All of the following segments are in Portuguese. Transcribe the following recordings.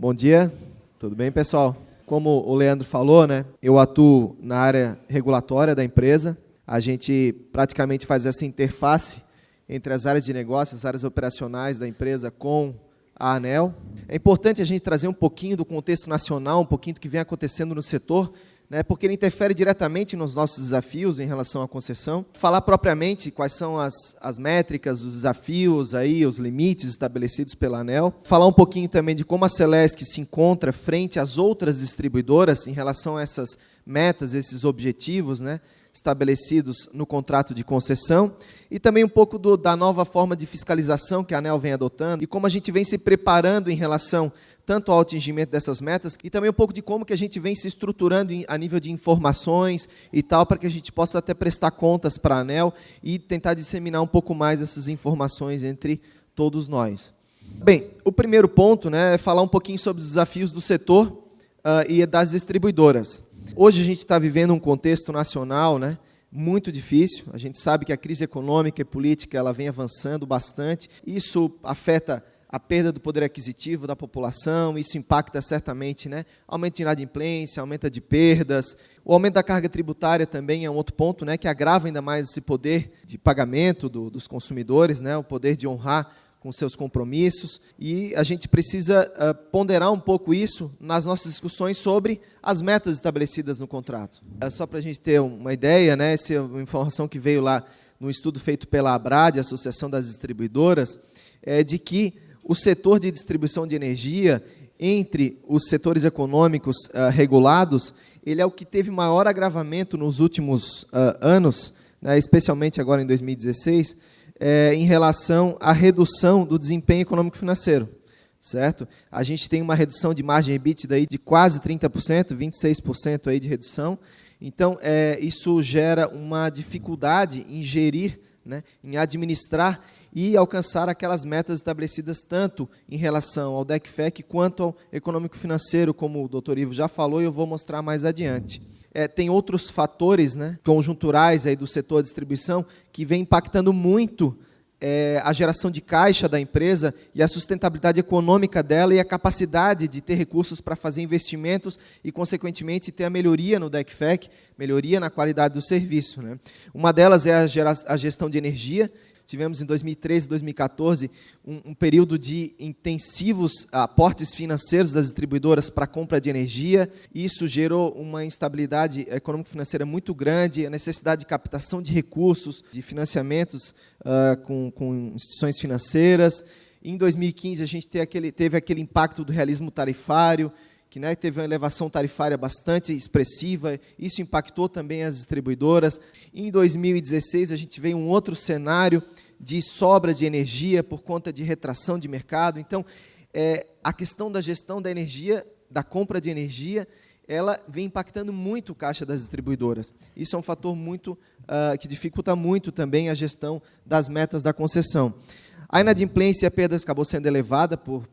Bom dia, tudo bem, pessoal? Como o Leandro falou, né, eu atuo na área regulatória da empresa. A gente praticamente faz essa interface entre as áreas de negócio, as áreas operacionais da empresa com a ANEEL. É importante a gente trazer um pouquinho do contexto nacional, um pouquinho do que vem acontecendo no setor, né, porque ele interfere diretamente nos nossos desafios em relação à concessão. Falar propriamente quais são as métricas, os desafios, aí, os limites estabelecidos pela ANEEL. Falar um pouquinho também de como a Celesc se encontra frente às outras distribuidoras em relação a essas metas, esses objetivos, né, estabelecidos no contrato de concessão, e também um pouco da nova forma de fiscalização que a ANEEL vem adotando e como a gente vem se preparando em relação tanto ao atingimento dessas metas, e também um pouco de como que a gente vem se estruturando a nível de informações e tal, para que a gente possa até prestar contas para a ANEEL e tentar disseminar um pouco mais essas informações entre todos nós. Bem, o primeiro ponto, né, é falar um pouquinho sobre os desafios do setor e das distribuidoras. Hoje a gente está vivendo um contexto nacional, né, muito difícil. A gente sabe que a crise econômica e política ela vem avançando bastante. Isso afeta a perda do poder aquisitivo da população, isso impacta certamente, né, aumento de inadimplência, aumento de perdas. O aumento da carga tributária também é um outro ponto, né, que agrava ainda mais esse poder de pagamento dos consumidores, né, o poder de honrar com seus compromissos, e a gente precisa ponderar um pouco isso nas nossas discussões sobre as metas estabelecidas no contrato. Só para a gente ter uma ideia, né, essa é uma informação que veio lá no estudo feito pela ABRAD, Associação das Distribuidoras, de que o setor de distribuição de energia, entre os setores econômicos regulados, ele é o que teve maior agravamento nos últimos anos, né, especialmente agora em 2016, em relação à redução do desempenho econômico-financeiro, certo? A gente tem uma redução de margem EBITDA aí de quase 30%, 26% aí de redução. Então, isso gera uma dificuldade em gerir, né, em administrar e alcançar aquelas metas estabelecidas tanto em relação ao DECFEC quanto ao econômico-financeiro, como o doutor Ivo já falou, e eu vou mostrar mais adiante. Tem outros fatores, né, conjunturais aí do setor de distribuição que vem impactando muito a geração de caixa da empresa e a sustentabilidade econômica dela e a capacidade de ter recursos para fazer investimentos e, consequentemente, ter a melhoria no DECFEC, melhoria na qualidade do serviço, né? Uma delas é a gestão de energia. Tivemos em 2013 e 2014 um período de intensivos aportes financeiros das distribuidoras para a compra de energia. Isso gerou uma instabilidade econômico-financeira muito grande, a necessidade de captação de recursos, de financiamentos com instituições financeiras. Em 2015, a gente teve aquele impacto do realismo tarifário, que, né, teve uma elevação tarifária bastante expressiva, isso impactou também as distribuidoras. Em 2016, a gente veio um outro cenário de sobra de energia por conta de retração de mercado. Então, a questão da gestão da energia, da compra de energia, ela vem impactando muito o caixa das distribuidoras. Isso é um fator que dificulta muito também a gestão das metas da concessão. A inadimplência e a perda acabou sendo elevada por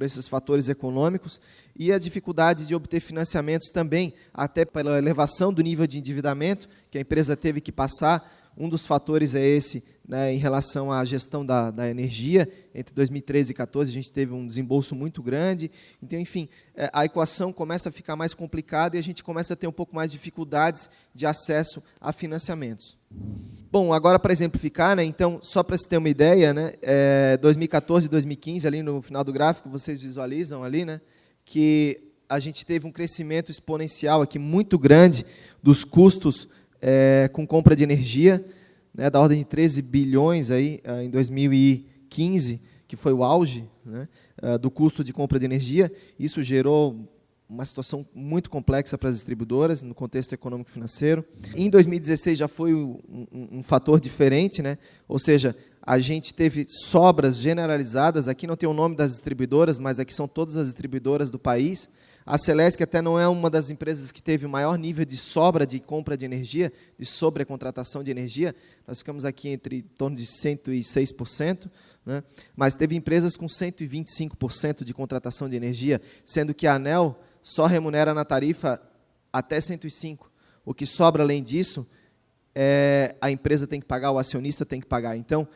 esses fatores econômicos, e a dificuldade de obter financiamentos também, até pela elevação do nível de endividamento que a empresa teve que passar. Um dos fatores é esse, né, em relação à gestão da energia. Entre 2013 e 2014, a gente teve um desembolso muito grande. Então, enfim, a equação começa a ficar mais complicada e a gente começa a ter um pouco mais de dificuldades de acesso a financiamentos. Bom, agora para exemplificar, né, então, só para se ter uma ideia, né, 2014 e 2015, ali no final do gráfico, vocês visualizam ali, né, que a gente teve um crescimento exponencial aqui muito grande dos custos com compra de energia, né, da ordem de 13 bilhões aí, em 2015, que foi o auge, né, do custo de compra de energia. Isso gerou uma situação muito complexa para as distribuidoras no contexto econômico-financeiro. Em 2016 já foi um fator diferente, né? Ou seja, a gente teve sobras generalizadas. Aqui não tem o nome das distribuidoras, mas aqui são todas as distribuidoras do país. A Celesc até não é uma das empresas que teve o maior nível de sobra de compra de energia, de sobrecontratação de energia. Nós ficamos aqui em torno de 106%. Né? Mas teve empresas com 125% de contratação de energia, sendo que a ANEEL só remunera na tarifa até 105%. O que sobra além disso, a empresa tem que pagar, o acionista tem que pagar. Então,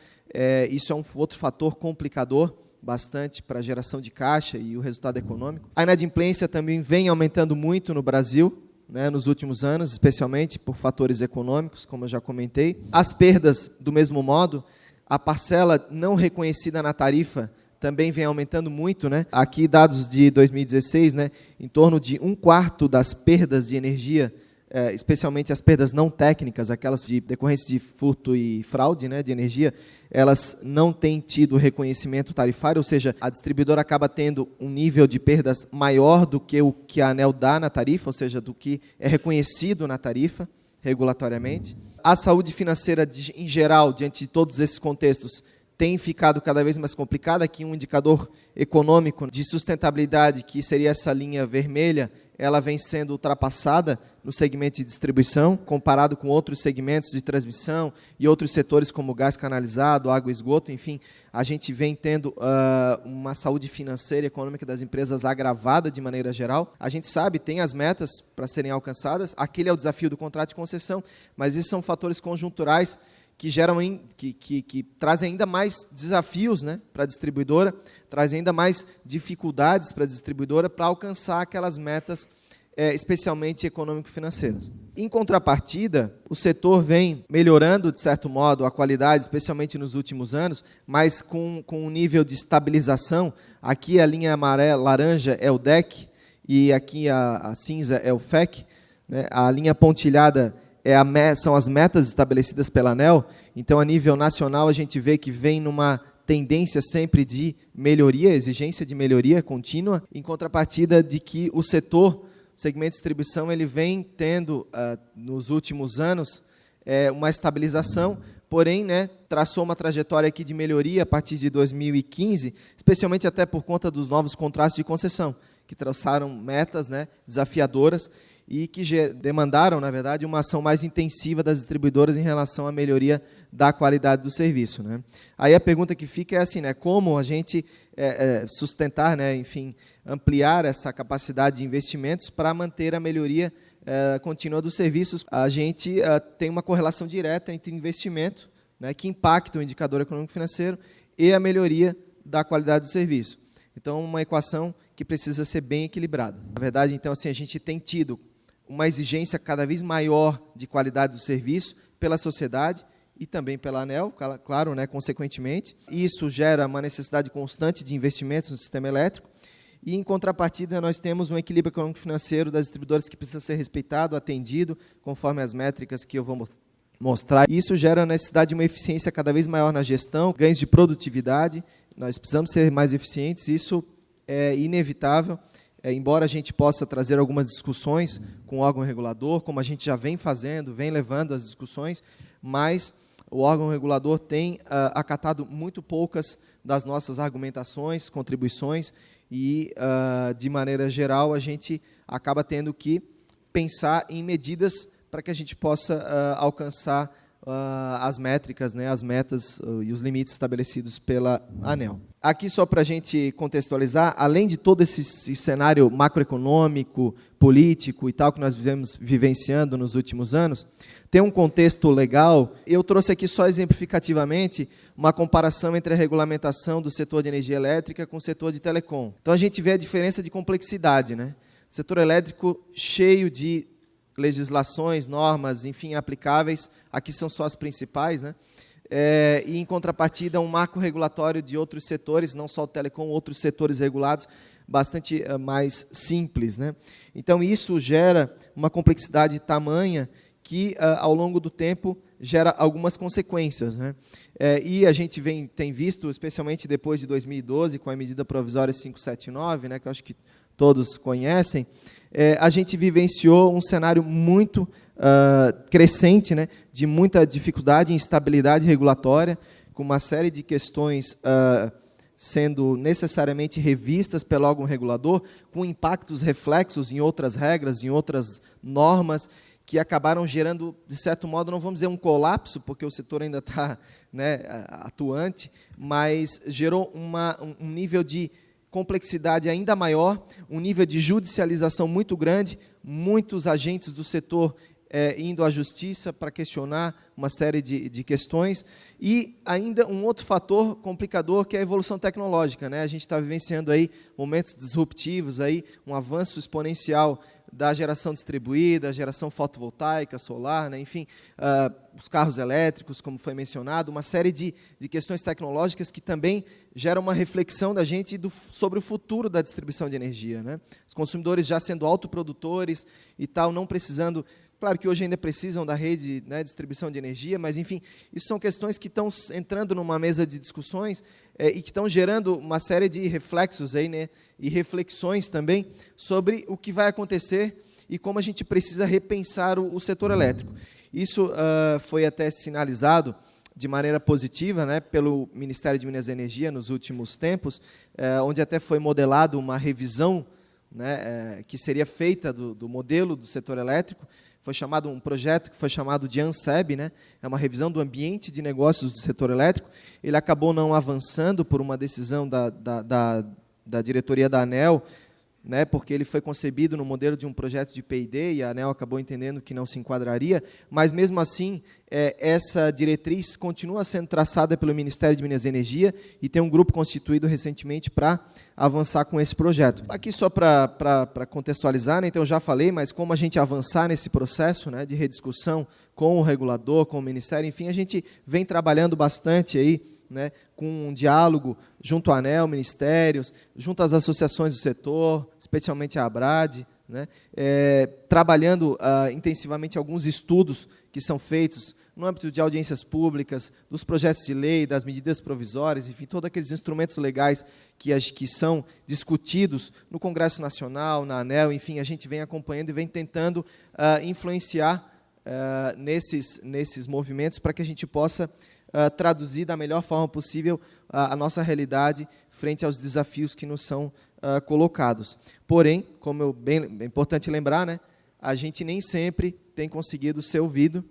isso é um outro fator complicador bastante para a geração de caixa e o resultado econômico. A inadimplência também vem aumentando muito no Brasil, né, nos últimos anos, especialmente por fatores econômicos, como eu já comentei. As perdas, do mesmo modo, a parcela não reconhecida na tarifa também vem aumentando muito, né? Aqui, dados de 2016, né, em torno de 1/4 das perdas de energia, especialmente as perdas não técnicas, aquelas decorrentes de furto e fraude, né, de energia, elas não têm tido reconhecimento tarifário, ou seja, a distribuidora acaba tendo um nível de perdas maior do que o que a ANEEL dá na tarifa, ou seja, do que é reconhecido na tarifa, regulatoriamente. A saúde financeira, em geral, diante de todos esses contextos, tem ficado cada vez mais complicada. Aqui um indicador econômico de sustentabilidade, que seria essa linha vermelha, ela vem sendo ultrapassada no segmento de distribuição, comparado com outros segmentos de transmissão e outros setores como gás canalizado, água e esgoto. Enfim, a gente vem tendo uma saúde financeira e econômica das empresas agravada de maneira geral. A gente sabe, tem as metas para serem alcançadas, aquele é o desafio do contrato de concessão, mas esses são fatores conjunturais que geram, que trazem ainda mais desafios, né, para a distribuidora, trazem ainda mais dificuldades para a distribuidora para alcançar aquelas metas, especialmente econômico-financeiras. Em contrapartida, o setor vem melhorando, de certo modo, a qualidade, especialmente nos últimos anos, mas com um nível de estabilização. Aqui a linha laranja é o DEC e aqui a cinza é o FEC, né? A linha pontilhada são as metas estabelecidas pela ANEEL. Então, a nível nacional, a gente vê que vem numa tendência sempre de melhoria, exigência de melhoria contínua, em contrapartida de que o setor, segmento de distribuição, ele vem tendo, nos últimos anos, uma estabilização, porém, né, traçou uma trajetória aqui de melhoria a partir de 2015, especialmente até por conta dos novos contratos de concessão, que trouxeram metas, né, desafiadoras, e que demandaram, na verdade, uma ação mais intensiva das distribuidoras em relação à melhoria da qualidade do serviço, né? Aí a pergunta que fica é assim, né, como a gente sustentar, né, enfim, ampliar essa capacidade de investimentos para manter a melhoria contínua dos serviços. A gente tem uma correlação direta entre investimento, né, que impacta o indicador econômico-financeiro, e a melhoria da qualidade do serviço. Então, uma equação que precisa ser bem equilibrada. Na verdade, então, assim, a gente tem tido uma exigência cada vez maior de qualidade do serviço pela sociedade e também pela ANEEL, claro, né, consequentemente. Isso gera uma necessidade constante de investimentos no sistema elétrico e, em contrapartida, nós temos um equilíbrio econômico-financeiro das distribuidoras que precisa ser respeitado, atendido, conforme as métricas que eu vou mostrar. Isso gera a necessidade de uma eficiência cada vez maior na gestão, ganhos de produtividade. Nós precisamos ser mais eficientes, isso é inevitável. Embora a gente possa trazer algumas discussões com o órgão regulador, como a gente já vem fazendo, vem levando as discussões, mas o órgão regulador tem acatado muito poucas das nossas argumentações, contribuições, e, de maneira geral, a gente acaba tendo que pensar em medidas para que a gente possa alcançar as métricas, né, as metas e os limites estabelecidos pela ANEEL. Aqui, só para a gente contextualizar, além de todo esse cenário macroeconômico, político e tal que nós vivemos vivenciando nos últimos anos, tem um contexto legal. Eu trouxe aqui só exemplificativamente uma comparação entre a regulamentação do setor de energia elétrica com o setor de telecom. Então, a gente vê a diferença de complexidade, né? O setor elétrico cheio de legislações, normas, enfim, aplicáveis, aqui são só as principais, né? E, em contrapartida, um marco regulatório de outros setores, não só o telecom, outros setores regulados, bastante mais simples, né? Então, isso gera uma complexidade tamanha que, ao longo do tempo, gera algumas consequências, né? E a gente tem visto, especialmente depois de 2012, com a medida provisória 579, né, que eu acho que todos conhecem, a gente vivenciou um cenário muito crescente, né, de muita dificuldade e instabilidade regulatória, com uma série de questões sendo necessariamente revistas pelo órgão regulador, com impactos reflexos em outras regras, em outras normas, que acabaram gerando, de certo modo, não vamos dizer um colapso, porque o setor ainda está, né, atuante, mas gerou um nível de complexidade ainda maior, um nível de judicialização muito grande, muitos agentes do setor indo à justiça para questionar uma série de questões, e ainda um outro fator complicador, que é a evolução tecnológica, né? A gente está vivenciando aí momentos disruptivos, aí, um avanço exponencial da geração distribuída, a geração fotovoltaica, solar, né? Enfim, os carros elétricos, como foi mencionado, uma série de questões tecnológicas que também geram uma reflexão da gente sobre o futuro da distribuição de energia, né? Os consumidores já sendo autoprodutores e tal, não precisando... Claro que hoje ainda precisam da rede, né, de distribuição de energia, mas, enfim, isso são questões que estão entrando numa mesa de discussões e que estão gerando uma série de reflexos aí, né, e reflexões também sobre o que vai acontecer e como a gente precisa repensar o setor elétrico. Isso foi até sinalizado de maneira positiva, né, pelo Ministério de Minas e Energia nos últimos tempos, onde até foi modelado uma revisão, né, que seria feita do modelo do setor elétrico. Foi chamado um projeto que foi chamado de ANSEB, né? É uma revisão do ambiente de negócios do setor elétrico. Ele acabou não avançando por uma decisão da diretoria da ANEEL, né? Porque ele foi concebido no modelo de um projeto de P&D e a ANEEL acabou entendendo que não se enquadraria, mas, mesmo assim, essa diretriz continua sendo traçada pelo Ministério de Minas e Energia e tem um grupo constituído recentemente para avançar com esse projeto. Aqui só para contextualizar, né, então eu já falei, mas como a gente avançar nesse processo, né, de rediscussão com o regulador, com o Ministério, enfim, a gente vem trabalhando bastante aí, né, com um diálogo junto à ANEEL, ministérios, junto às associações do setor, especialmente a ABRAD, né, trabalhando intensivamente alguns estudos que são feitos no âmbito de audiências públicas, dos projetos de lei, das medidas provisórias, enfim, todos aqueles instrumentos legais que são discutidos no Congresso Nacional, na ANEEL, enfim, a gente vem acompanhando e vem tentando influenciar nesses movimentos para que a gente possa traduzir da melhor forma possível a nossa realidade frente aos desafios que nos são colocados. Porém, como é importante lembrar, né, a gente nem sempre tem conseguido ser ouvido,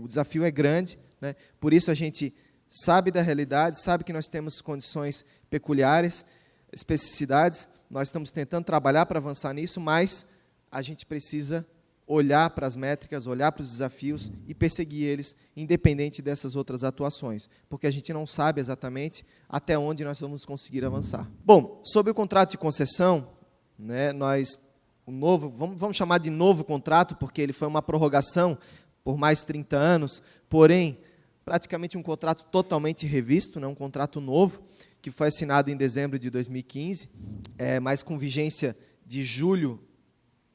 o desafio é grande, né, por isso a gente sabe da realidade, sabe que nós temos condições peculiares, especificidades, nós estamos tentando trabalhar para avançar nisso, mas a gente precisa olhar para as métricas, olhar para os desafios e perseguir eles, independente dessas outras atuações, porque a gente não sabe exatamente até onde nós vamos conseguir avançar. Bom, sobre o contrato de concessão, né, vamos chamar de novo contrato, porque ele foi uma prorrogação por mais 30 anos, porém, praticamente um contrato totalmente revisto, né, um contrato novo, que foi assinado em dezembro de 2015, mas com vigência de julho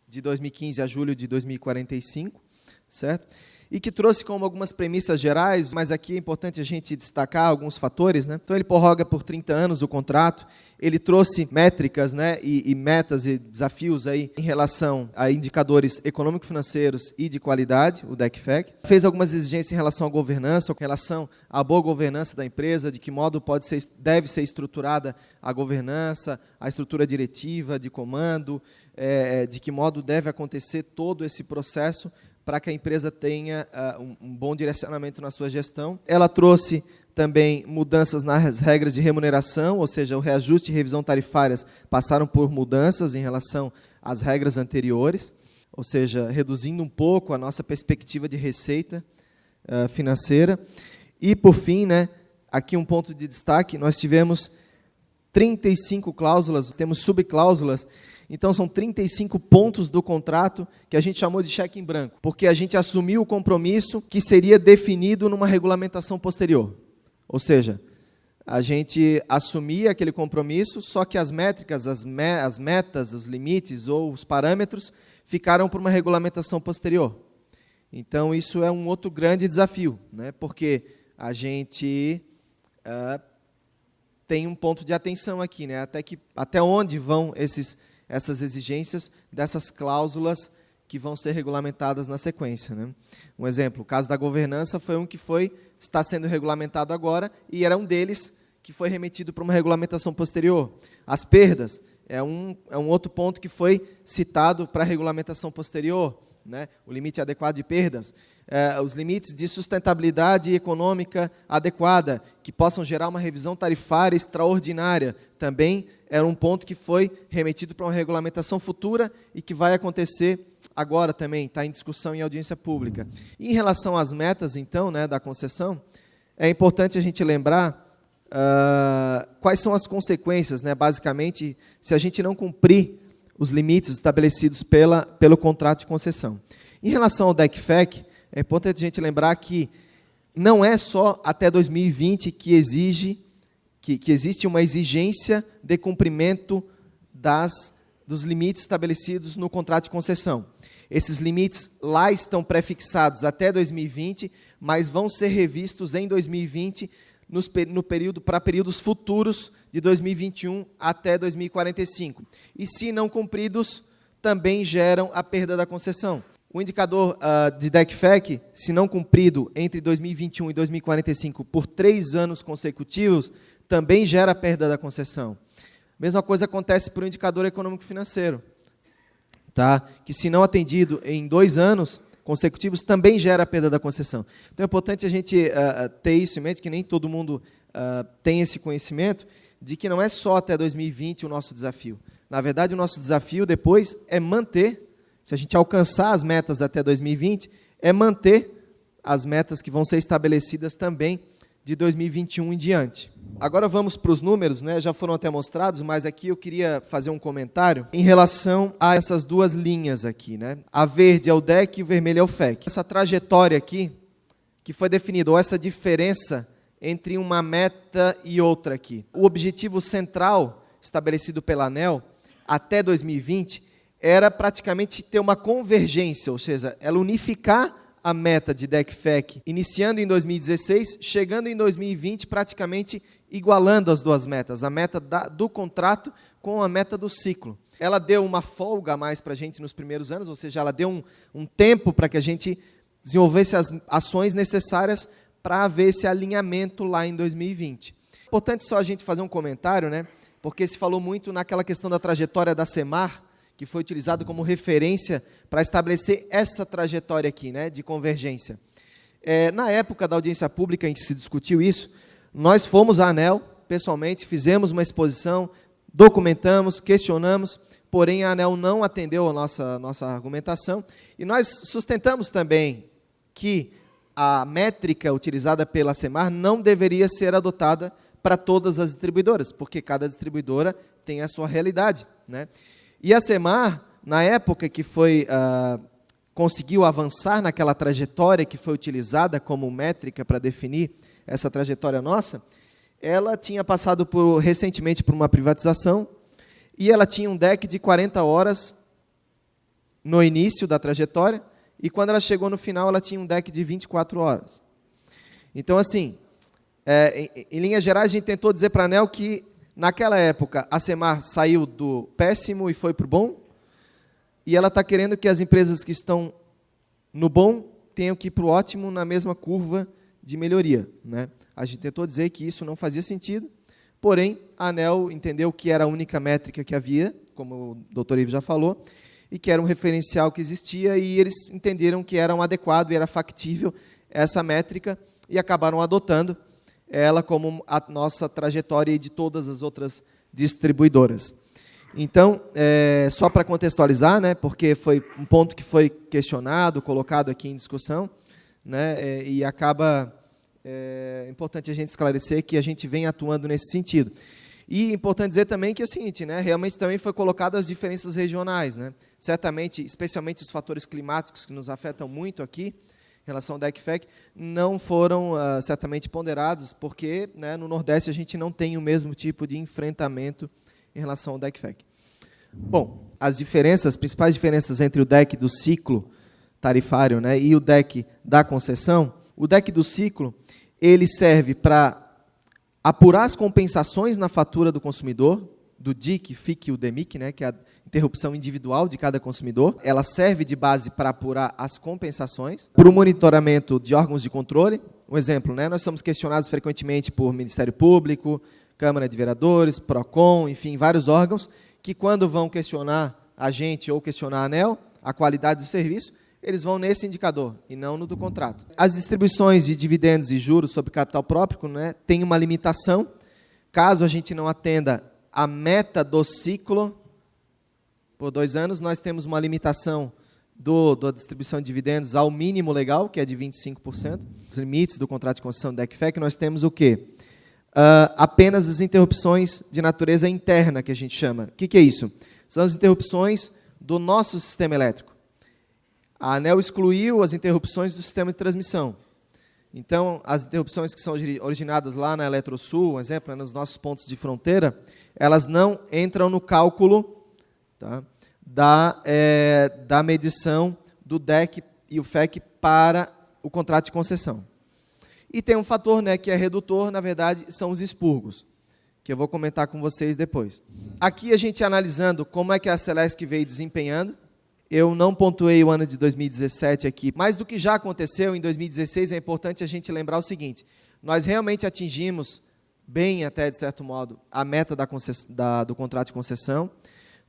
de 2015 a julho de 2045, certo? E que trouxe como algumas premissas gerais, mas aqui é importante a gente destacar alguns fatores, né? Então, ele prorroga por 30 anos o contrato, ele trouxe métricas, né, e metas e desafios aí em relação a indicadores econômico-financeiros e de qualidade, o DECFEC. Fez algumas exigências em relação à governança, em relação à boa governança da empresa, de que modo deve ser estruturada a governança, a estrutura diretiva, de comando, de que modo deve acontecer todo esse processo para que a empresa tenha um bom direcionamento na sua gestão. Ela trouxe também mudanças nas regras de remuneração, ou seja, o reajuste e revisão tarifárias passaram por mudanças em relação às regras anteriores, ou seja, reduzindo um pouco a nossa perspectiva de receita financeira. E, por fim, né, aqui um ponto de destaque, nós tivemos 35 cláusulas, temos subcláusulas. Então, são 35 pontos do contrato que a gente chamou de cheque em branco, porque a gente assumiu o compromisso que seria definido numa regulamentação posterior. Ou seja, a gente assumia aquele compromisso, só que as métricas, as metas, os limites ou os parâmetros ficaram por uma regulamentação posterior. Então, isso é um outro grande desafio, né? Porque a gente tem um ponto de atenção aqui, né? Até onde vão essas exigências dessas cláusulas que vão ser regulamentadas na sequência, né? Um exemplo, o caso da governança foi um que está sendo regulamentado agora e era um deles que foi remetido para uma regulamentação posterior. As perdas é um outro ponto que foi citado para a regulamentação posterior, né? O limite adequado de perdas, os limites de sustentabilidade econômica adequada, que possam gerar uma revisão tarifária extraordinária, também era um ponto que foi remetido para uma regulamentação futura e que vai acontecer agora também está em discussão em audiência pública. E em relação às metas, então, né, da concessão, é importante a gente lembrar quais são as consequências, né, basicamente, se a gente não cumprir os limites estabelecidos pelo contrato de concessão. Em relação ao DEC/FEC, é importante a gente lembrar que não é só até 2020 que existe uma exigência de cumprimento dos limites estabelecidos no contrato de concessão. Esses limites lá estão prefixados até 2020, mas vão ser revistos em 2020 para períodos futuros de 2021 até 2045. E, se não cumpridos, também geram a perda da concessão. O indicador de DEC/FEC, se não cumprido entre 2021 e 2045 por 3 anos consecutivos, também gera a perda da concessão. Mesma coisa acontece para o indicador econômico-financeiro, tá? Que, se não atendido em 2 anos consecutivos, também gera a perda da concessão. Então, é importante a gente ter isso em mente, que nem todo mundo tem esse conhecimento, de que não é só até 2020 o nosso desafio. Na verdade, o nosso desafio depois é manter, se a gente alcançar as metas até 2020, é manter as metas que vão ser estabelecidas também de 2021 em diante. Agora vamos para os números, né? Já foram até mostrados, mas aqui eu queria fazer um comentário em relação a essas duas linhas aqui, né? A verde é o DEC e o vermelho é o FEC. Essa trajetória aqui, que foi definida, ou essa diferença entre uma meta e outra aqui. O objetivo central estabelecido pela ANEEL até 2020 era praticamente ter uma convergência, ou seja, ela unificar a meta de DEC/FEC, iniciando em 2016, chegando em 2020, praticamente igualando as duas metas, a meta do contrato com a meta do ciclo. Ela deu uma folga a mais para a gente nos primeiros anos, ou seja, ela deu um tempo para que a gente desenvolvesse as ações necessárias para haver esse alinhamento lá em 2020. É importante só a gente fazer um comentário, né? Porque se falou muito naquela questão da trajetória da SEMAR, que foi utilizado como referência para estabelecer essa trajetória aqui, né, de convergência. Na época da audiência pública em que se discutiu isso, nós fomos à ANEEL, pessoalmente, fizemos uma exposição, documentamos, questionamos, porém a ANEEL não atendeu a nossa argumentação, e nós sustentamos também que a métrica utilizada pela SEMAR não deveria ser adotada para todas as distribuidoras, porque cada distribuidora tem a sua realidade, né? E a SEMAR, na época que conseguiu avançar naquela trajetória que foi utilizada como métrica para definir essa trajetória nossa, ela tinha passado recentemente por uma privatização e ela tinha um DEC de 40 horas no início da trajetória e, quando ela chegou no final, ela tinha um DEC de 24 horas. Então, assim, em linhas gerais, a gente tentou dizer para a ANEEL que, naquela época, a SEMAR saiu do péssimo e foi para o bom, e ela está querendo que as empresas que estão no bom tenham que ir para o ótimo na mesma curva de melhoria, né? A gente tentou dizer que isso não fazia sentido, porém, a ANEEL entendeu que era a única métrica que havia, como o doutor Ivo já falou, e que era um referencial que existia, e eles entenderam que era um adequado e era factível essa métrica, e acabaram adotando ela como a nossa trajetória de todas as outras distribuidoras. Então, só para contextualizar, né, porque foi um ponto que foi questionado, colocado aqui em discussão, né, e acaba importante a gente esclarecer que a gente vem atuando nesse sentido. E importante dizer também que é o seguinte, né, realmente também foi colocado as diferenças regionais, né, certamente, especialmente os fatores climáticos que nos afetam muito aqui, em relação ao DEC/FEC, não foram certamente ponderados, porque, né, no Nordeste a gente não tem o mesmo tipo de enfrentamento em relação ao DEC/FEC. Bom, as principais diferenças entre o DEC do ciclo tarifário, né, e o DEC da concessão, o DEC do ciclo, ele serve para apurar as compensações na fatura do consumidor, do DIC, FIC e o DEMIC, né, que é a interrupção individual de cada consumidor. Ela serve de base para apurar as compensações, para o monitoramento de órgãos de controle. Um exemplo, né, nós somos questionados frequentemente por Ministério Público, Câmara de Vereadores, PROCON, enfim, vários órgãos, que quando vão questionar a gente ou questionar a ANEEL, a qualidade do serviço, eles vão nesse indicador e não no do contrato. As distribuições de dividendos e juros sobre capital próprio, né, têm uma limitação. Caso a gente não atenda a meta do ciclo, por 2 anos, nós temos uma limitação da distribuição de dividendos ao mínimo legal, que é de 25%, os limites do contrato de concessão do DEC/FEC, nós temos o quê? Apenas as interrupções de natureza interna, que a gente chama. O que é isso? São as interrupções do nosso sistema elétrico. A ANEEL excluiu as interrupções do sistema de transmissão. Então, as interrupções que são originadas lá na Eletrosul, por exemplo, nos nossos pontos de fronteira, elas não entram no cálculo, tá, da medição do DEC e o FEC para o contrato de concessão. E tem um fator, né, que é redutor, na verdade, são os expurgos, que eu vou comentar com vocês depois. Aqui a gente analisando como é que a Celesc veio desempenhando. Eu não pontuei o ano de 2017 aqui, mas do que já aconteceu em 2016, é importante a gente lembrar o seguinte: nós realmente atingimos bem, até de certo modo, a meta do contrato de concessão,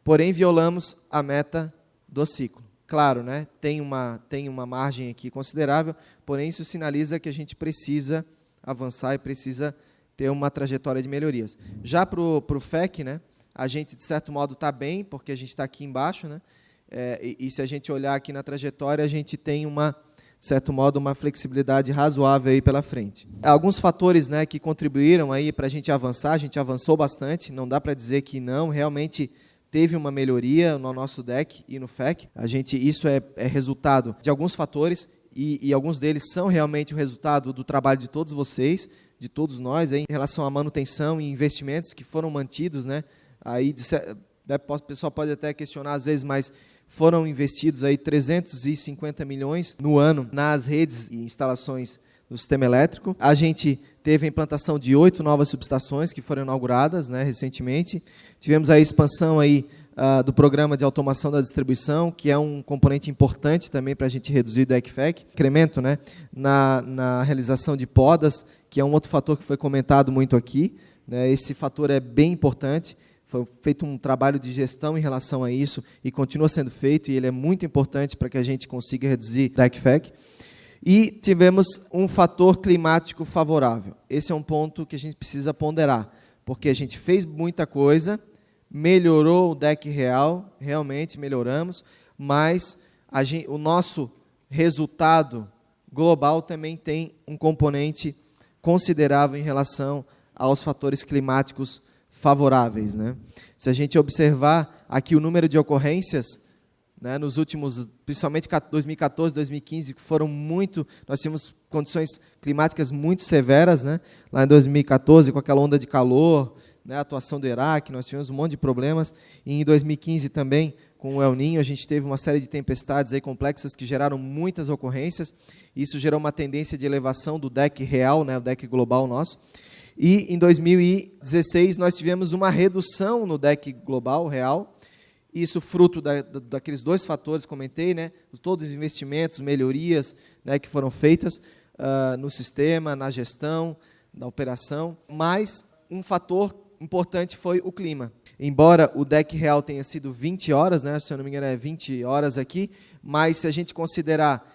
porém violamos a meta do ciclo. Claro, né, tem uma margem aqui considerável, porém isso sinaliza que a gente precisa avançar e precisa ter uma trajetória de melhorias. Já para o FEC, né, a gente, de certo modo, está bem, porque a gente está aqui embaixo, né? E se a gente olhar aqui na trajetória, a gente tem, de certo modo, uma flexibilidade razoável aí pela frente. Alguns fatores, né, que contribuíram aí para a gente avançar, a gente avançou bastante, não dá para dizer que não, realmente teve uma melhoria no nosso DEC e no FEC. Isso é resultado de alguns fatores, e alguns deles são realmente o resultado do trabalho de todos vocês, de todos nós, aí, em relação à manutenção e investimentos que foram mantidos, né, aí, o pessoal pode até questionar às vezes, mas foram investidos aí 350 milhões no ano nas redes e instalações do sistema elétrico. A gente teve a implantação de 8 novas subestações que foram inauguradas, né, recentemente. Tivemos a expansão aí, do programa de automação da distribuição, que é um componente importante também para a gente reduzir o DEC/FEC. Incremento, né, na realização de podas, que é um outro fator que foi comentado muito aqui, né. Esse fator é bem importante. Foi feito um trabalho de gestão em relação a isso e continua sendo feito, e ele é muito importante para que a gente consiga reduzir o DEC/FEC. E tivemos um fator climático favorável. Esse é um ponto que a gente precisa ponderar, porque a gente fez muita coisa, melhorou o DEC real, realmente melhoramos, mas o nosso resultado global também tem um componente considerável em relação aos fatores climáticos favoráveis, né? Se a gente observar aqui o número de ocorrências, né, nos últimos, principalmente 2014, 2015, que nós tínhamos condições climáticas muito severas, né? Lá em 2014, com aquela onda de calor, né, a atuação do Iraque, nós tivemos um monte de problemas, e em 2015 também, com o El Niño, a gente teve uma série de tempestades aí complexas que geraram muitas ocorrências, e isso gerou uma tendência de elevação do DEC real, né, o DEC global nosso. E em 2016 nós tivemos uma redução no DEC global real, isso fruto daqueles dois fatores que comentei, né, todos os investimentos, melhorias, né, que foram feitas no sistema, na gestão, na operação, mas um fator importante foi o clima. Embora o DEC real tenha sido 20 horas, né, se eu não me engano é 20 horas aqui, mas se a gente considerar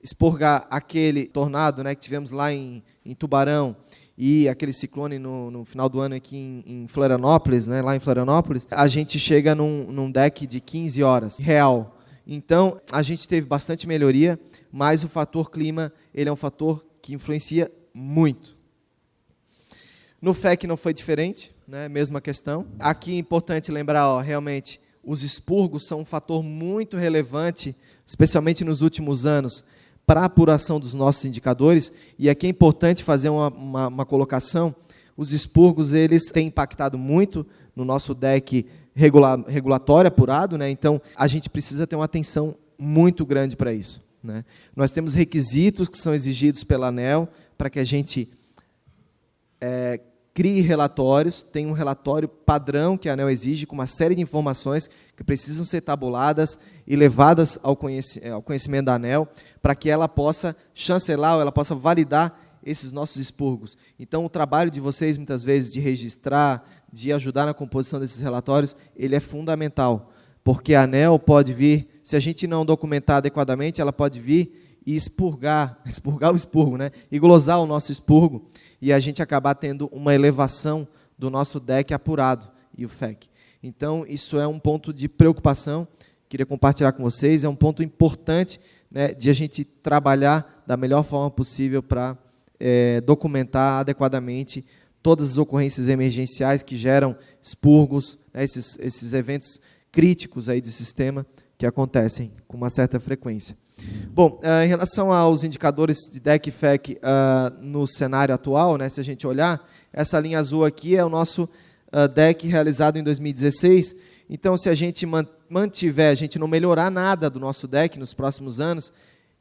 expurgar aquele tornado, né, que tivemos lá em Tubarão, e aquele ciclone no final do ano aqui em Florianópolis, né, lá em Florianópolis, a gente chega num DEC de 15 horas, real. Então, a gente teve bastante melhoria, mas o fator clima, ele é um fator que influencia muito. No FEC não foi diferente, né, mesma questão. Aqui é importante lembrar, realmente, os expurgos são um fator muito relevante, especialmente nos últimos anos, para a apuração dos nossos indicadores, e aqui é importante fazer uma colocação. Os expurgos, eles têm impactado muito no nosso DEC regulatório apurado, né? Então, a gente precisa ter uma atenção muito grande para isso, né? Nós temos requisitos que são exigidos pela ANEEL para que a gente crie relatórios, tem um relatório padrão que a ANEEL exige, com uma série de informações que precisam ser tabuladas e levadas ao conhecimento da ANEEL, para que ela possa chancelar, ou ela possa validar esses nossos expurgos. Então, o trabalho de vocês, muitas vezes, de registrar, de ajudar na composição desses relatórios, ele é fundamental, porque a ANEEL pode vir, se a gente não documentar adequadamente, ela pode vir e expurgar o expurgo, né? E glosar o nosso expurgo, e a gente acabar tendo uma elevação do nosso DEC apurado, e o FEC. Então, isso é um ponto de preocupação queria compartilhar com vocês. É um ponto importante, né, de a gente trabalhar da melhor forma possível para documentar adequadamente todas as ocorrências emergenciais que geram expurgos, né, esses eventos críticos aí de sistema que acontecem com uma certa frequência. Bom, em relação aos indicadores de DEC e FEC no cenário atual, né, se a gente olhar, essa linha azul aqui é o nosso DEC realizado em 2016. Então, se a gente mantiver, a gente não melhorar nada do nosso DEC nos próximos anos,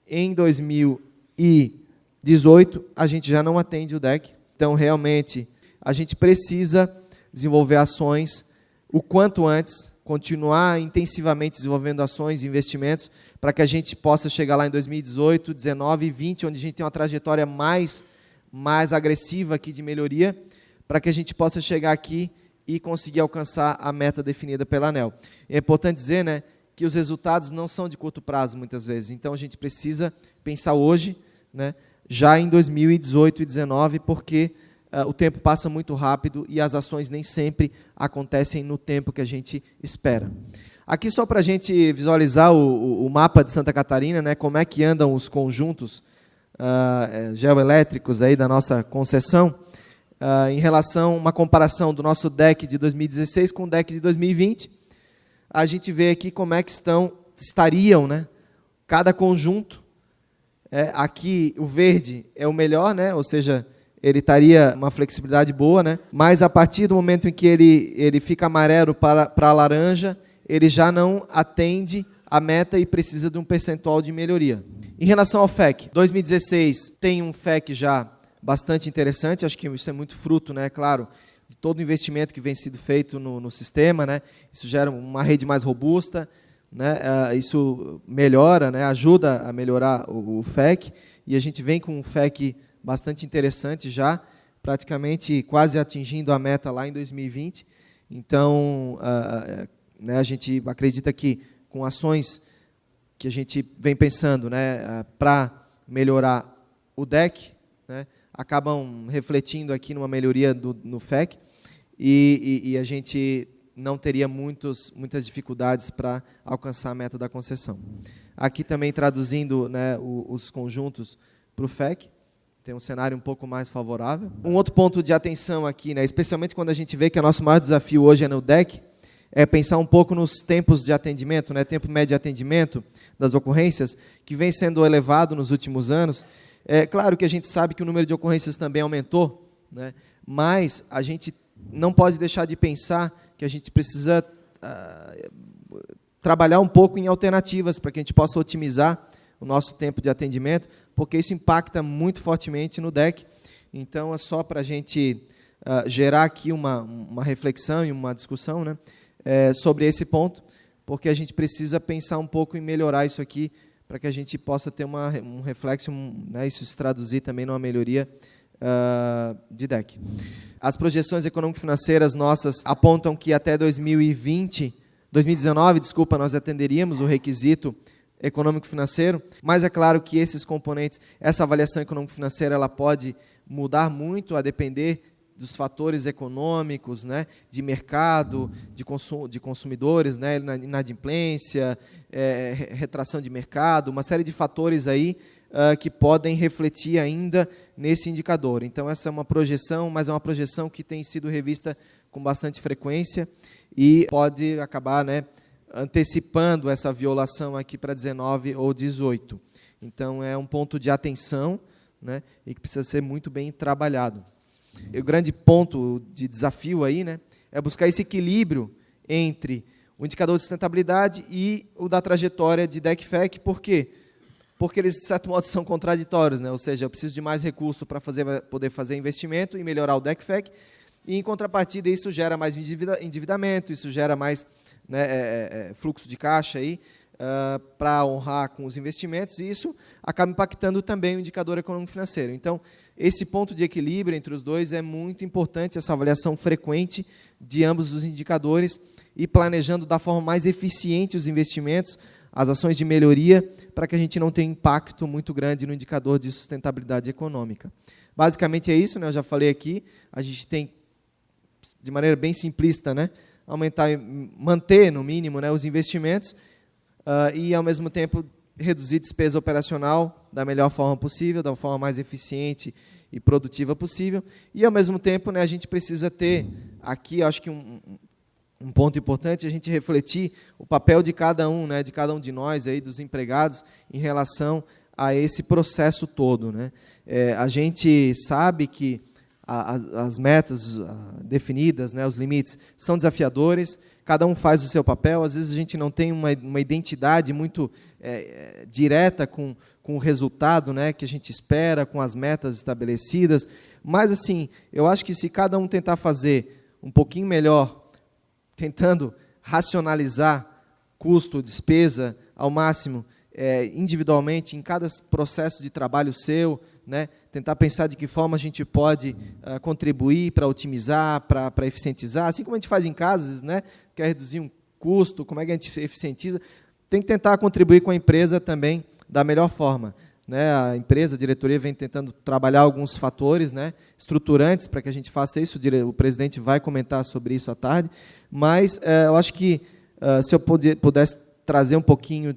em 2018, a gente já não atende o DEC. Então, realmente, a gente precisa desenvolver ações o quanto antes, continuar intensivamente desenvolvendo ações e investimentos para que a gente possa chegar lá em 2018, 2019 e 2020, onde a gente tem uma trajetória mais agressiva aqui de melhoria, para que a gente possa chegar aqui e conseguir alcançar a meta definida pela ANEEL. É importante dizer, né, que os resultados não são de curto prazo, muitas vezes. Então, a gente precisa pensar hoje, né, já em 2018 e 2019, porque o tempo passa muito rápido e as ações nem sempre acontecem no tempo que a gente espera. Aqui, só para a gente visualizar o mapa de Santa Catarina, né, como é que andam os conjuntos geoelétricos aí da nossa concessão, em relação a uma comparação do nosso DEC de 2016 com o DEC de 2020, a gente vê aqui como é que estariam, né, cada conjunto. Aqui o verde é o melhor, né, ou seja, ele estaria uma flexibilidade boa, né, mas a partir do momento em que ele fica amarelo para laranja, ele já não atende a meta e precisa de um percentual de melhoria. Em relação ao FEC, 2016 tem um FEC já bastante interessante, acho que isso é muito fruto, né, claro, de todo o investimento que vem sido feito no sistema, né, isso gera uma rede mais robusta, né, isso melhora, né, ajuda a melhorar o FEC, e a gente vem com um FEC bastante interessante já, praticamente quase atingindo a meta lá em 2020, então, né, a gente acredita que com ações que a gente vem pensando, né, para melhorar o DEC, né, acabam refletindo aqui numa melhoria no FEC e a gente não teria muitas dificuldades para alcançar a meta da concessão. Aqui também traduzindo, né, os conjuntos para o FEC, tem um cenário um pouco mais favorável. Um outro ponto de atenção aqui, né, especialmente quando a gente vê que o nosso maior desafio hoje é no DEC, é pensar um pouco nos tempos de atendimento, né, tempo médio de atendimento das ocorrências, que vem sendo elevado nos últimos anos. É claro que a gente sabe que o número de ocorrências também aumentou, né, mas a gente não pode deixar de pensar que a gente precisa trabalhar um pouco em alternativas para que a gente possa otimizar o nosso tempo de atendimento, porque isso impacta muito fortemente no DEC. Então, é só para a gente gerar aqui uma reflexão e uma discussão, né, sobre esse ponto, porque a gente precisa pensar um pouco em melhorar isso aqui, para que a gente possa ter um reflexo, né, isso se traduzir também numa melhoria de DEC. As projeções econômico-financeiras nossas apontam que até 2019, nós atenderíamos o requisito econômico-financeiro, mas é claro que esses componentes, essa avaliação econômico-financeira, ela pode mudar muito a depender dos fatores econômicos, né, de mercado, de consumidores, né, inadimplência, retração de mercado, uma série de fatores aí que podem refletir ainda nesse indicador. Então, essa é uma projeção, mas é uma projeção que tem sido revista com bastante frequência e pode acabar, né, antecipando essa violação aqui para 19 ou 18. Então, é um ponto de atenção, né, e que precisa ser muito bem trabalhado. O grande ponto de desafio aí, né, é buscar esse equilíbrio entre o indicador de sustentabilidade e o da trajetória de DEC-FEC. Por quê? Porque eles, de certo modo, são contraditórios, né? Ou seja, eu preciso de mais recurso para poder fazer investimento e melhorar o DEC-FEC, e, em contrapartida, isso gera mais endividamento, isso gera mais, né, fluxo de caixa aí, para honrar com os investimentos, e isso acaba impactando também o indicador econômico-financeiro. Então, esse ponto de equilíbrio entre os dois é muito importante, essa avaliação frequente de ambos os indicadores e planejando da forma mais eficiente os investimentos, as ações de melhoria, para que a gente não tenha impacto muito grande no indicador de sustentabilidade econômica. Basicamente é isso, né? Eu já falei aqui, a gente tem, de maneira bem simplista, né, manter, no mínimo, né, os investimentos, e, ao mesmo tempo, reduzir despesa operacional da melhor forma possível, da forma mais eficiente e produtiva possível. E, ao mesmo tempo, né, a gente precisa ter aqui, acho que um ponto importante, a gente refletir o papel de cada um, né, de cada um de nós, aí, dos empregados, em relação a esse processo todo, né? A gente sabe que as metas definidas, né, os limites, são desafiadores, cada um faz o seu papel, às vezes a gente não tem uma identidade muito direta com o resultado, né, que a gente espera, com as metas estabelecidas, mas, assim, eu acho que se cada um tentar fazer um pouquinho melhor, tentando racionalizar custo, despesa ao máximo, individualmente, em cada processo de trabalho seu, né, tentar pensar de que forma a gente pode contribuir para otimizar, para eficientizar, assim como a gente faz em casa, né, quer reduzir um custo, como é que a gente eficientiza, tem que tentar contribuir com a empresa também da melhor forma, né? A empresa, a diretoria vem tentando trabalhar alguns fatores, né, estruturantes para que a gente faça isso, o presidente vai comentar sobre isso à tarde, mas eu acho que se eu pudesse trazer um pouquinho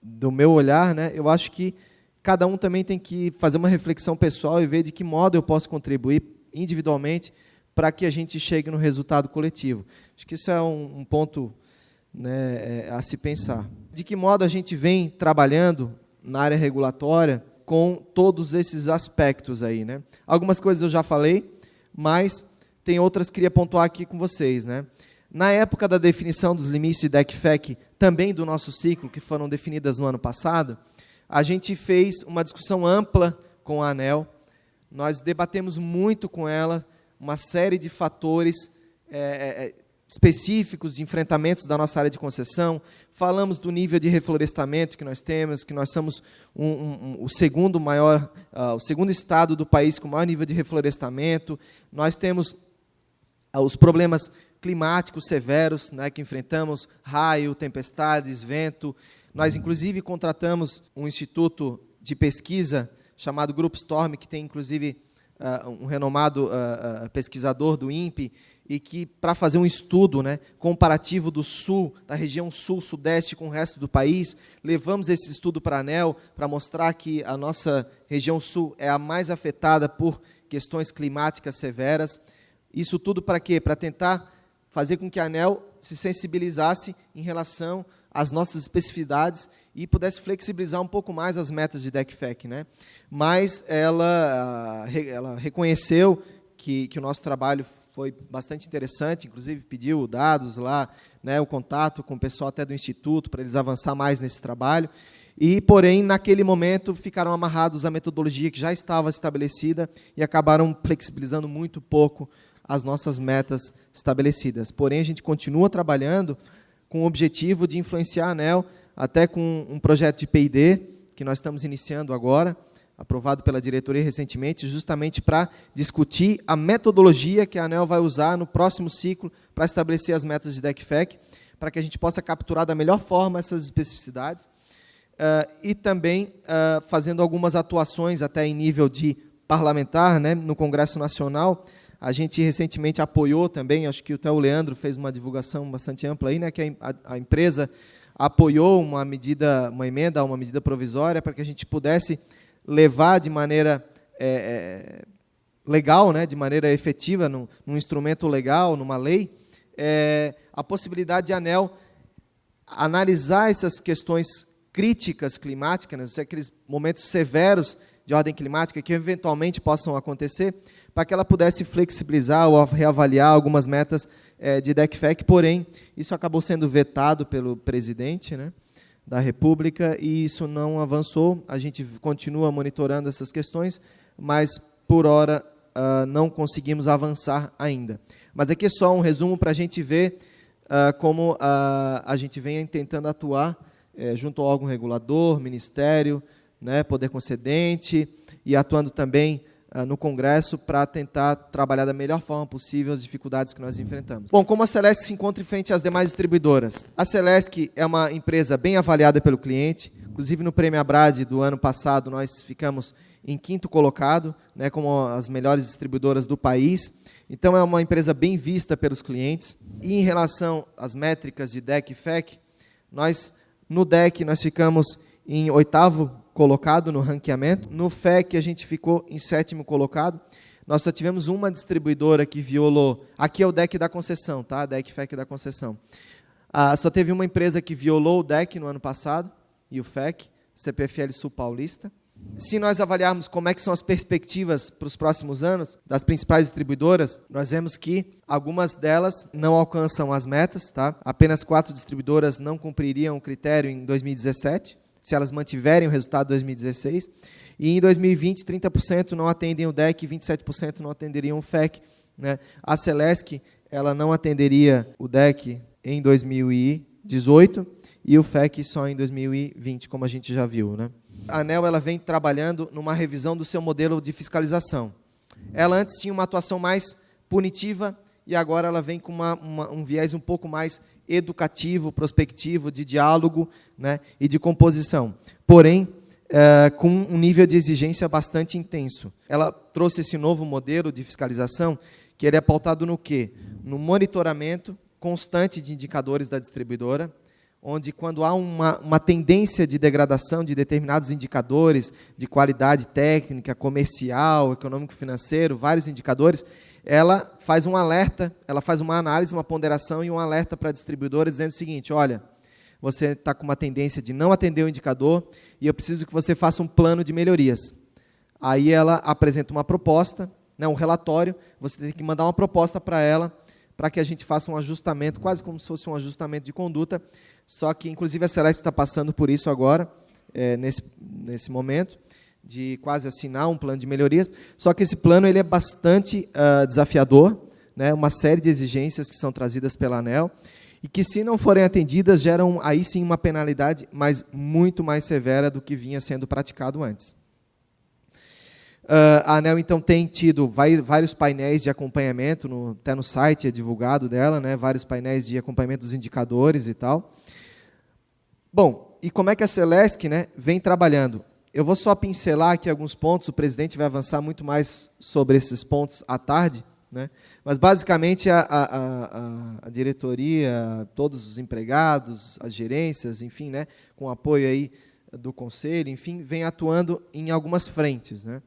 do meu olhar, né, eu acho que cada um também tem que fazer uma reflexão pessoal e ver de que modo eu posso contribuir individualmente para que a gente chegue no resultado coletivo. Acho que isso é um ponto, né, a se pensar. De que modo a gente vem trabalhando na área regulatória com todos esses aspectos aí, né? Algumas coisas eu já falei, mas tem outras que queria pontuar aqui com vocês, né? Na época da definição dos limites de DEC/FEC, também do nosso ciclo, que foram definidas no ano passado, a gente fez uma discussão ampla com a ANEEL, nós debatemos muito com ela uma série de fatores específicos de enfrentamentos da nossa área de concessão, falamos do nível de reflorestamento que nós temos, que nós somos o segundo estado do país com maior nível de reflorestamento, nós temos os problemas climáticos severos, né, que enfrentamos, raio, tempestades, vento. Nós, inclusive, contratamos um instituto de pesquisa chamado Grupo Storm, que tem, inclusive, um renomado pesquisador do INPE, e que, para fazer um estudo, né, comparativo do sul, da região sul-sudeste com o resto do país, levamos esse estudo para a ANEEL, para mostrar que a nossa região sul é a mais afetada por questões climáticas severas. Isso tudo para quê? Para tentar fazer com que a ANEEL se sensibilizasse em relação às nossas especificidades e pudesse flexibilizar um pouco mais as metas de DEC/FEC, né? Mas ela reconheceu que o nosso trabalho foi bastante interessante, inclusive pediu dados lá, né, o contato com o pessoal até do Instituto, para eles avançar mais nesse trabalho. E, porém, naquele momento, ficaram amarrados à metodologia que já estava estabelecida e acabaram flexibilizando muito pouco as nossas metas estabelecidas. Porém, a gente continua trabalhando com o objetivo de influenciar a ANEEL, até com um projeto de P&D, que nós estamos iniciando agora, aprovado pela diretoria recentemente, justamente para discutir a metodologia que a ANEEL vai usar no próximo ciclo para estabelecer as metas de DEC/FEC, para que a gente possa capturar da melhor forma essas especificidades, e também fazendo algumas atuações até em nível de parlamentar, né, no Congresso Nacional. A gente recentemente apoiou também, acho que o Theo Leandro fez uma divulgação bastante ampla aí, né, que a empresa apoiou uma emenda, uma medida provisória, para que a gente pudesse levar de maneira legal, né, de maneira efetiva, num instrumento legal, numa lei, a possibilidade de a ANEEL analisar essas questões críticas climáticas, né, aqueles momentos severos de ordem climática que eventualmente possam acontecer, para que ela pudesse flexibilizar ou reavaliar algumas metas de DEC/FEC, porém, isso acabou sendo vetado pelo presidente, né, da República, e isso não avançou. A gente continua monitorando essas questões, mas, por hora, não conseguimos avançar ainda. Mas aqui é só um resumo para a gente ver como a gente vem tentando atuar junto ao órgão regulador, Ministério, né, Poder Concedente, e atuando também no Congresso para tentar trabalhar da melhor forma possível as dificuldades que nós enfrentamos. Bom, como a Celesc se encontra em frente às demais distribuidoras? A Celesc é uma empresa bem avaliada pelo cliente, inclusive no Prêmio Abrad do ano passado nós ficamos em 5º colocado, né, como as melhores distribuidoras do país. Então é uma empresa bem vista pelos clientes. E em relação às métricas de DEC/FEC, nós No DEC, nós ficamos em 8º colocado no ranqueamento. No FEC, a gente ficou em 7º colocado. Nós só tivemos uma distribuidora que violou... Aqui é o DEC da concessão, tá? DEC FEC da concessão. Só teve uma empresa que violou o DEC no ano passado, e o FEC, CPFL Sul Paulista. Se nós avaliarmos como é que são as perspectivas para os próximos anos das principais distribuidoras, nós vemos que algumas delas não alcançam as metas, tá? Apenas 4 distribuidoras não cumpririam o critério em 2017, se elas mantiverem o resultado de 2016. E em 2020, 30% não atendem o DEC e 27% não atenderiam o FEC, né? A Celesc, ela não atenderia o DEC em 2018 e o FEC só em 2020, como a gente já viu, né? A ANEEL ela vem trabalhando numa revisão do seu modelo de fiscalização. Ela antes tinha uma atuação mais punitiva e agora ela vem com um viés um pouco mais educativo, prospectivo, de diálogo, né, e de composição. Porém, com um nível de exigência bastante intenso. Ela trouxe esse novo modelo de fiscalização que ele é pautado no quê? No monitoramento constante de indicadores da distribuidora, onde quando há uma tendência de degradação de determinados indicadores de qualidade técnica, comercial, econômico-financeiro, vários indicadores, ela faz um alerta, ela faz uma análise, uma ponderação e um alerta para a distribuidora dizendo o seguinte: olha, você está com uma tendência de não atender o indicador e eu preciso que você faça um plano de melhorias. Aí ela apresenta uma proposta, né, um relatório, você tem que mandar uma proposta para ela, para que a gente faça um ajustamento, quase como se fosse um ajustamento de conduta, só que, inclusive, a Celesc está passando por isso agora, nesse momento, de quase assinar um plano de melhorias, só que esse plano ele é bastante desafiador, né, uma série de exigências que são trazidas pela ANEEL, e que, se não forem atendidas, geram, aí sim, uma penalidade, mas muito mais severa do que vinha sendo praticado antes. A ANEEL, então, tem tido vários painéis de acompanhamento, até no site é divulgado dela, né, vários painéis de acompanhamento dos indicadores e tal. Bom, e como é que a Celesc, né, vem trabalhando? Eu vou só pincelar aqui alguns pontos, o presidente vai avançar muito mais sobre esses pontos à tarde, né, mas, basicamente, a diretoria, todos os empregados, as gerências, enfim, né, com apoio aí do conselho, enfim, vem atuando em algumas frentes, né.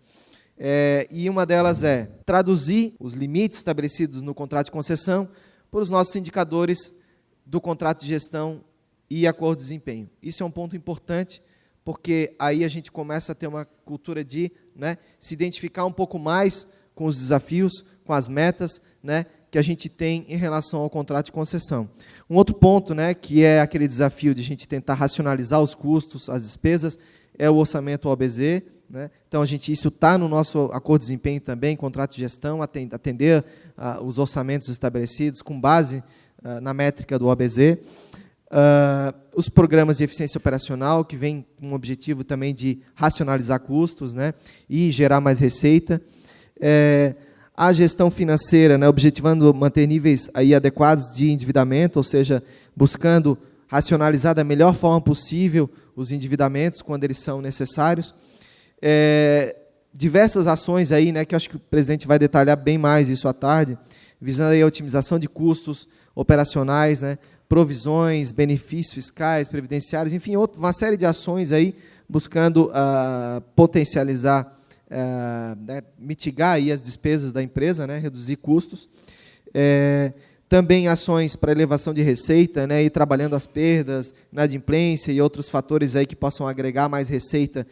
E uma delas é traduzir os limites estabelecidos no contrato de concessão para os nossos indicadores do contrato de gestão e acordo de desempenho. Isso é um ponto importante, porque aí a gente começa a ter uma cultura de, né, se identificar um pouco mais com os desafios, com as metas, né, que a gente tem em relação ao contrato de concessão. Um outro ponto, né, que é aquele desafio de a gente tentar racionalizar os custos, as despesas, é o orçamento OBZ, né? Então, isso está no nosso acordo de desempenho também, contrato de gestão, atender os orçamentos estabelecidos com base na métrica do OBZ. Os programas de eficiência operacional, que vem com o objetivo também de racionalizar custos, né, e gerar mais receita. A gestão financeira, né, objetivando manter níveis aí adequados de endividamento, ou seja, buscando racionalizar da melhor forma possível os endividamentos quando eles são necessários. Diversas ações aí, né, que eu acho que o presidente vai detalhar bem mais isso à tarde, visando aí a otimização de custos operacionais, né, provisões, benefícios fiscais, previdenciários, enfim, uma série de ações aí buscando potencializar, né, mitigar aí as despesas da empresa, né, reduzir custos. Também ações para elevação de receita, né, e trabalhando as perdas, inadimplência e outros fatores aí que possam agregar mais receita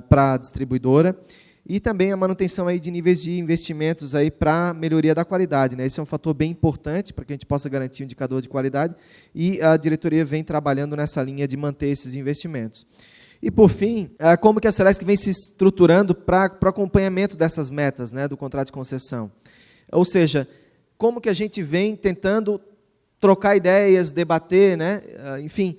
para a distribuidora. E também a manutenção aí de níveis de investimentos aí para melhoria da qualidade, né? Esse é um fator bem importante para que a gente possa garantir um indicador de qualidade, e a diretoria vem trabalhando nessa linha de manter esses investimentos. E, por fim, como que a Celesc vem se estruturando para o acompanhamento dessas metas, né, do contrato de concessão. Ou seja, como que a gente vem tentando trocar ideias, debater, né, enfim,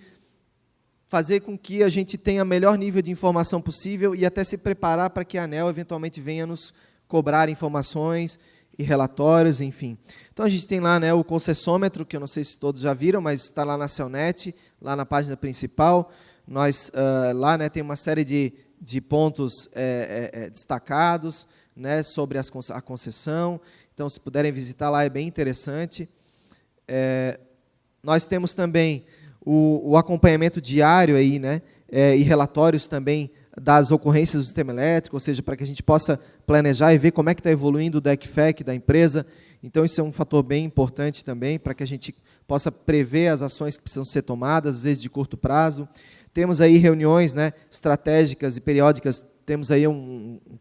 fazer com que a gente tenha o melhor nível de informação possível e até se preparar para que a ANEEL eventualmente venha nos cobrar informações e relatórios, enfim. Então, a gente tem lá, né, o concessômetro, que eu não sei se todos já viram, mas está lá na Celnet, lá na página principal. Nós, lá, né, tem uma série de pontos destacados, né, sobre a concessão. Então, se puderem visitar lá, é bem interessante. Nós temos também o acompanhamento diário aí, né, e relatórios também das ocorrências do sistema elétrico, ou seja, para que a gente possa planejar e ver como é que está evoluindo o DEC/FEC da empresa. Então, isso é um fator bem importante também, para que a gente possa prever as ações que precisam ser tomadas, às vezes de curto prazo. Temos aí reuniões, né, estratégicas e periódicas, temos aí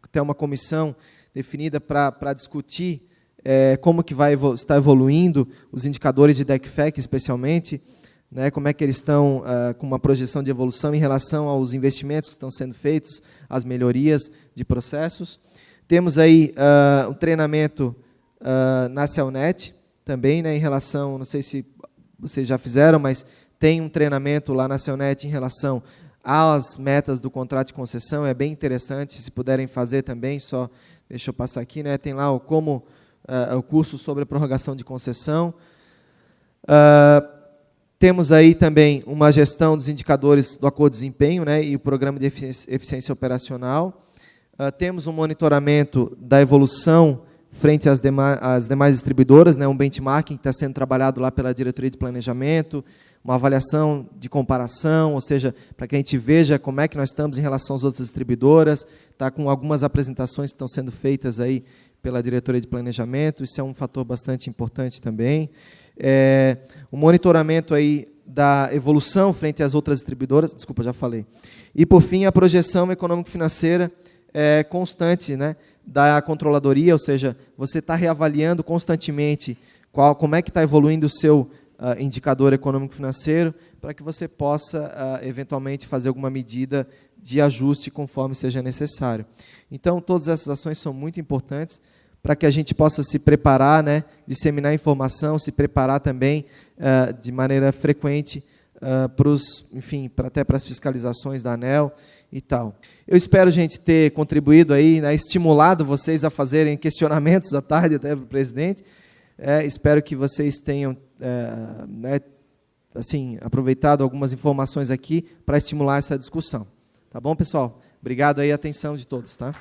até uma comissão definida para discutir como que vai estar evoluindo os indicadores de DEC/FEC, especialmente, né, como é que eles estão com uma projeção de evolução em relação aos investimentos que estão sendo feitos, as melhorias de processos. Temos aí um treinamento na Celnet também, né, em relação, não sei se vocês já fizeram, mas tem um treinamento lá na Celnet em relação às metas do contrato de concessão, é bem interessante, se puderem fazer também, só deixa eu passar aqui, né, tem lá o curso sobre a prorrogação de concessão. Temos aí também uma gestão dos indicadores do acordo de desempenho, né, e o programa de eficiência operacional. Temos um monitoramento da evolução frente às demais distribuidoras, né, um benchmarking que está sendo trabalhado lá pela diretoria de planejamento, uma avaliação de comparação, ou seja, para que a gente veja como é que nós estamos em relação às outras distribuidoras, está com algumas apresentações que estão sendo feitas aí pela diretoria de planejamento, isso é um fator bastante importante também. O monitoramento aí da evolução frente às outras distribuidoras, desculpa, já falei. E, por fim, a projeção econômico-financeira constante, né, da controladoria, ou seja, você está reavaliando constantemente como é que está evoluindo o seu indicador econômico-financeiro, para que você possa, eventualmente, fazer alguma medida de ajuste conforme seja necessário. Então, todas essas ações são muito importantes para que a gente possa se preparar, né, disseminar informação, se preparar também de maneira frequente até para as fiscalizações da ANEEL e tal. Eu espero, gente, ter contribuído aí, né, estimulado vocês a fazerem questionamentos à tarde até para o presidente. Espero que vocês tenham né, assim, aproveitado algumas informações aqui para estimular essa discussão. Tá bom, pessoal? Obrigado aí a atenção de todos, tá?